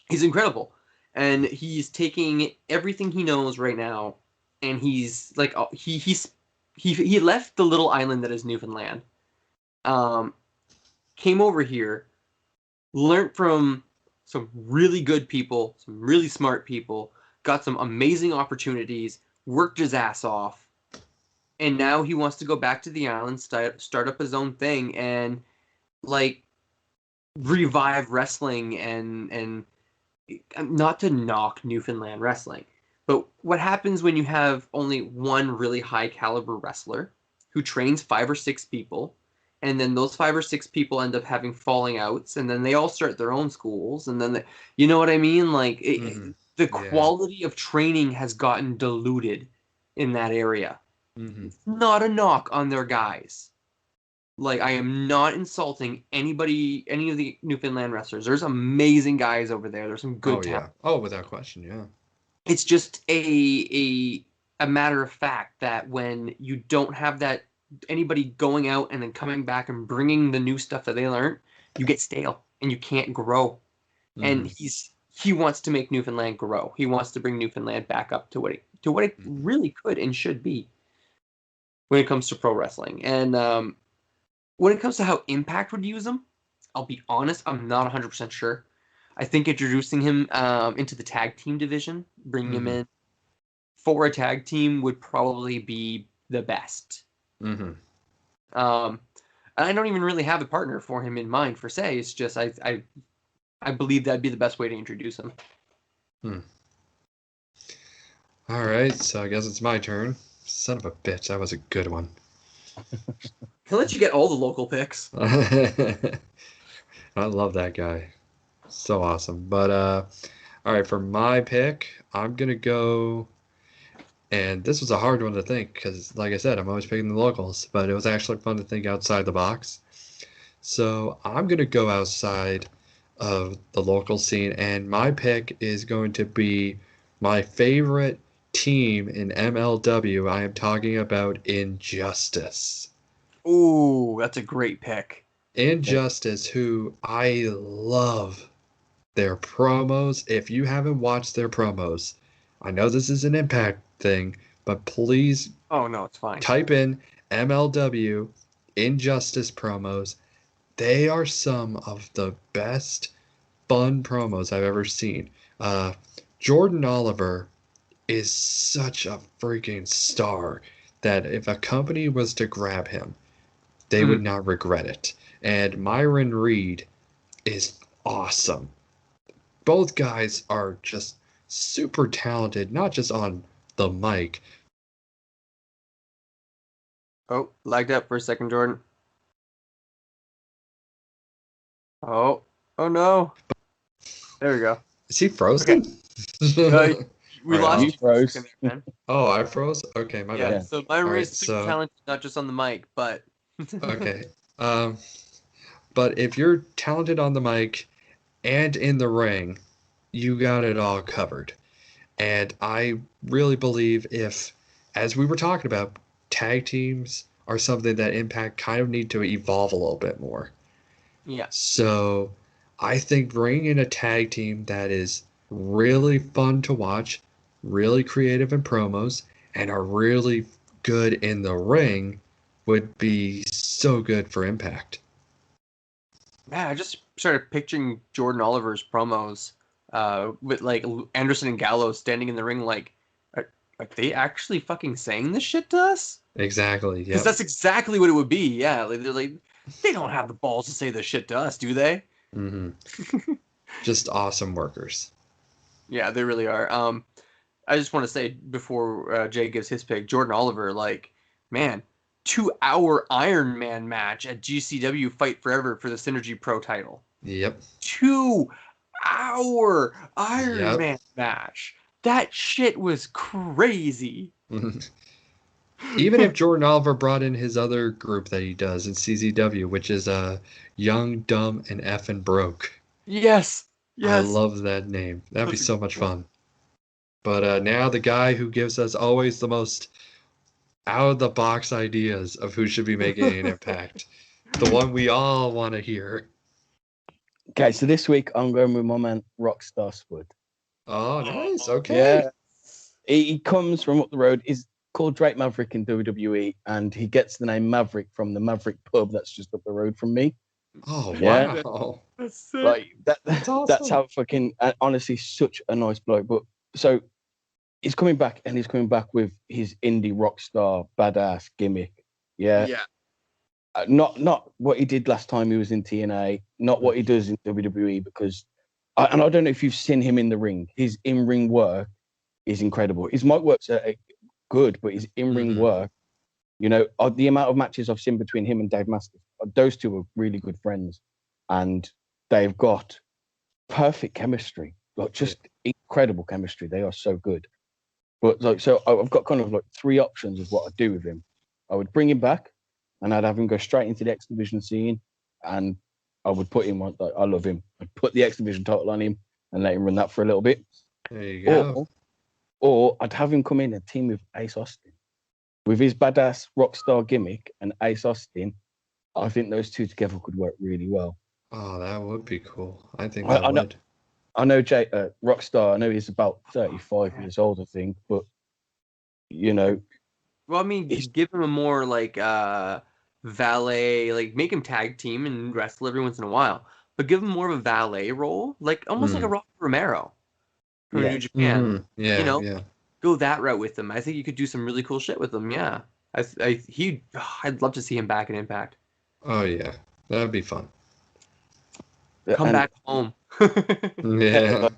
He's incredible. And he's taking everything he knows right now, and he's like, he left the little island that is Newfoundland, came over here, learned from some really good people, some really smart people, got some amazing opportunities, worked his ass off, and now he wants to go back to the island, start up his own thing, and like revive wrestling and not to knock Newfoundland wrestling, but what happens when you have only one really high caliber wrestler who trains 5 or 6 people, and then those 5 or 6 people end up having falling outs, and then they all start their own schools, and then you know what I mean? Like the quality of training has gotten diluted in that area. It's not a knock on their guys. Like, I am not insulting any of the Newfoundland wrestlers. There's amazing guys over there. There's some good talent. Oh, without question, yeah. It's just a matter of fact that when you don't have that anybody going out and then coming back and bringing the new stuff that they learned, you get stale and you can't grow. And he wants to make Newfoundland grow. He wants to bring Newfoundland back up to what it really could and should be when it comes to pro wrestling. And when it comes to how Impact would use him, I'll be honest, I'm not 100% sure. I think introducing him into the tag team division, bringing him in for a tag team would probably be the best. And I don't even really have a partner for him in mind, per se. It's just I believe that'd be the best way to introduce him. All right, so I guess it's my turn. Son of a bitch, that was a good one. He'll let you get all the local picks. I love that guy. So awesome. But, all right, for my pick, I'm going to go, and this was a hard one to think because, like I said, I'm always picking the locals, but it was actually fun to think outside the box. So I'm going to go outside of the local scene, and my pick is going to be my favorite team in MLW. I am talking about Injustice. Ooh, that's a great pick. Injustice, who I love their promos. If you haven't watched their promos, I know this is an Impact thing, but please Oh, no, it's fine. Type in MLW Injustice promos. They are some of the best fun promos I've ever seen. Jordan Oliver is such a freaking star that if a company was to grab him, they would not regret it. And Myron Reed is awesome. Both guys are just super talented, not just on the mic. Oh, lagged up for a second, Jordan. Oh no. There we go. Is he frozen? Okay. We lost you froze. there, man. Oh, I froze? Okay, my bad. So Myron Reed is Right, super talented, not just on the mic, but... Okay. But if you're talented on the mic and in the ring, you got it all covered. And I really believe if, as we were talking about, tag teams are something that Impact kind of need to evolve a little bit more. Yeah. So I think bringing in a tag team that is really fun to watch, really creative in promos, and are really good in the ring would be so good for Impact. Man, I just started picturing Jordan Oliver's promos with like Anderson and Gallows standing in the ring like, are they actually fucking saying this shit to us? Exactly, yeah. Because that's exactly what it would be, yeah. Like, they're like, they don't have the balls to say this shit to us, do they? Mm-hmm. Just awesome workers. Yeah, they really are. I just want to say before Jay gives his pick, Jordan Oliver, like, man, 2-hour Iron Man match at GCW Fight Forever for the Synergy Pro title. Yep. 2-hour Iron Man match. That shit was crazy. Even if Jordan Oliver brought in his other group that he does in CZW, which is Young, Dumb, and Effin' Broke. Yes. I love that name. That'd be so much fun. But now the guy who gives us always the most out-of-the-box ideas of who should be making an impact. The one we all want to hear. Okay, so this week I'm going with my man Rockstar Spud. Oh, nice. Okay. Yeah. He comes from up the road. He's called Drake Maverick in WWE, and he gets the name Maverick from the Maverick pub that's just up the road from me. Oh, yeah. Wow. That's sick. Like That's awesome. That's how fucking honestly such a nice bloke. But so he's coming back, and he's coming back with his indie rock star badass gimmick. Yeah. Not what he did last time he was in TNA, not what he does in WWE, because I don't know if you've seen him in the ring. His in-ring work is incredible. His mic works are good, but his in-ring work, you know, the amount of matches I've seen between him and Dave Masters, those two are really good friends, and they've got perfect chemistry, like just incredible chemistry. They are so good. But like, so I've got kind of like three options of what I'd do with him. I would bring him back, and I'd have him go straight into the X Division scene, and I would put him on. Like, I love him. I'd put the X Division title on him and let him run that for a little bit. There you go. Or I'd have him come in and team with Ace Austin. With his badass rockstar gimmick and Ace Austin, I think those two together could work really well. Oh, that would be cool. I think that would. I know Jay, Rockstar, I know he's about 35 years old, I think, but, you know. Well, I mean, give him a more, like, valet, like, make him tag team and wrestle every once in a while, but give him more of a valet role, like, almost like a Rocky Romero from New Japan. Yeah, you know, go that route with him. I think you could do some really cool shit with him, yeah. I'd love to see him back in Impact. Oh, yeah. That'd be fun. Come back home. Yeah.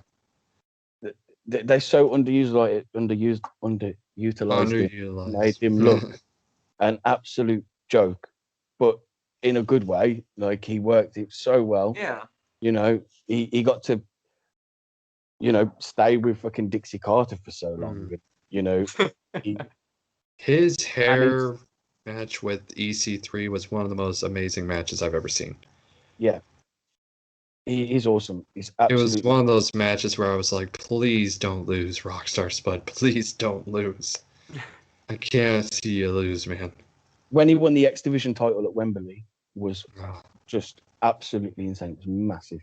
They're so underutilized. Made him look an absolute joke, but in a good way. Like, he worked it so well. Yeah. You know, he got to, you know, stay with fucking Dixie Carter for so long. You know, his hair match with EC3 was one of the most amazing matches I've ever seen. Yeah. He's awesome. He's absolutely. It was one of those matches where I was like, please don't lose, Rockstar Spud. Please don't lose. I can't see you lose, man. When he won the X Division title at Wembley was just absolutely insane. It was massive.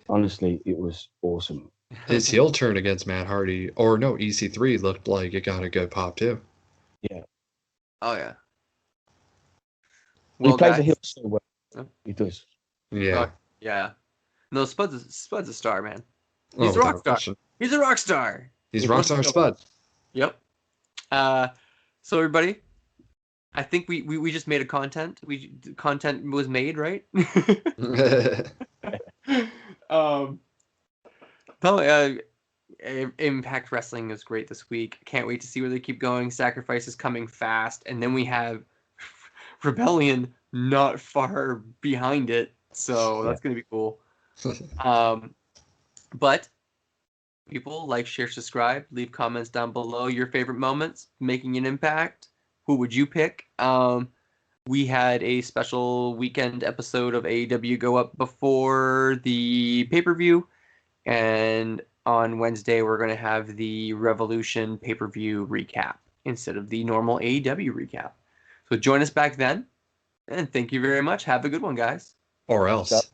Honestly, it was awesome. His heel turn against Matt Hardy, or no, EC3 looked like it got a good pop too. Yeah. Oh yeah. Well, he plays guys, the heel so well. Oh. He does. Yeah. Yeah. No, Spud's a star, man. Oh, He's a rock star. He's a rock star. He's Rockstar Spud. Yep. So everybody, I think we just made a content. Content was made, right? Impact Wrestling is great this week. Can't wait to see where they keep going. Sacrifice is coming fast, and then we have Rebellion not far behind it, so that's gonna be cool. But people, like, share, subscribe, leave comments down below. Your favorite moments making an impact. Who would you pick? We had a special weekend episode of AEW go up before the pay-per-view, and on Wednesday we're going to have the Revolution pay-per-view recap instead of the normal AEW recap. So join us back then, and thank you very much. Have a good one, guys. Or else.